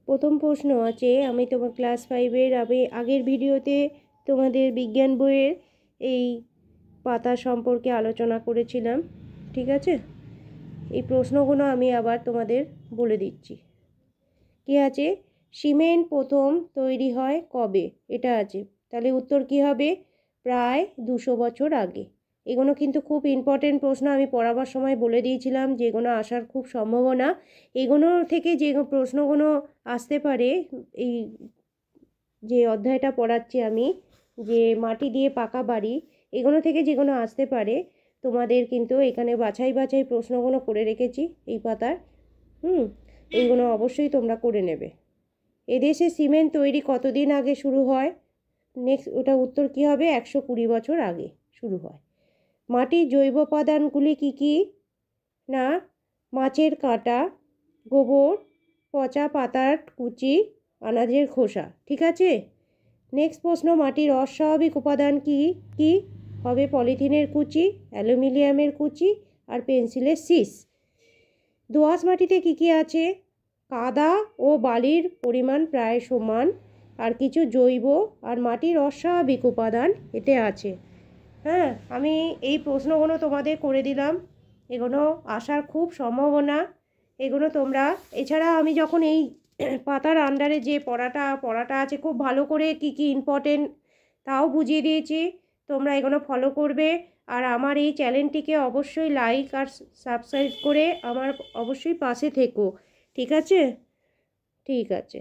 প্রথম প্রশ্ন আছে, আমি তোমার ক্লাস 5-এর আগের ভিডিওতে তোমাদের বিজ্ঞান বইয়ের এই পাতা সম্পর্কে আলোচনা করেছিলাম, ঠিক আছে? এই প্রশ্নগুলো আমি আবার তোমাদের বলে দিচ্ছি। কি আছে? সিমেন্ট প্রথম তৈরি হয় কবে? এটা আছে। তাহলে উত্তর কি হবে? প্রায় 200 বছর আগে। এগুলো কিন্তু খুব ইম্পর্টেন্ট প্রশ্ন, আমি পড়াবার সময় বলে দিয়েছিলাম যেগুলো আসার খুব সম্ভাবনা। এগুলো থেকে যে প্রশ্নগুলো আসতে পারে, এই যে অধ্যায়টা পড়াচ্ছি আমি, যে মাটি দিয়ে পাকা বাড়ি, এগুলো থেকে যেগুলো আসতে পারে, তোমাদের কিন্তু এখানে বাছাই বাছাই প্রশ্নগুলো করে রেখেছি এই পাতার। এইগুলো অবশ্যই তোমরা করে নেবে। এদেশে সিমেন্ট তৈরি কতদিন আগে শুরু হয়? নেক্সট ওটা উত্তর কী হবে? 120 বছর আগে শুরু হয়। মাটির জৈব উপাদানগুলি কী কী? না, মাছের কাঁটা, গোবর, পচা পাতার কুচি, আনাজের খোসা। ঠিক আছে? নেক্সট প্রশ্ন, মাটির অস্বাভাবিক উপাদান কী কী? হবে পলিথিনের কুচি, অ্যালুমিনিয়ামের কুচি, আর পেন্সিলের শীষ। দোআঁশ মাটিতে কী কী আছে? কাদা ও বালির পরিমাণ প্রায় সমান, আর কিছু জৈব আর মাটির অস্বাভাবিক উপাদান এতে আছে। হ্যাঁ, আমি এই প্রশ্নগুলো তোমাদের করে দিলাম। এগুলো আসার খুব সম্ভাবনা। এগুলো তোমরা, এছাড়া আমি যখন এই পাতার আন্ডারে যে পড়াটা আছে, খুব ভালো করে কি কি ইম্পর্টেন্ট তাও বুঝিয়ে দিয়েছি। তোমরা এগুলো ফলো করবে, আর আমার এই চ্যানেলটিকে অবশ্যই লাইক আর সাবস্ক্রাইব করে আমার অবশ্যই পাশে থেকো। ঠিক আছে? ঠিক আছে।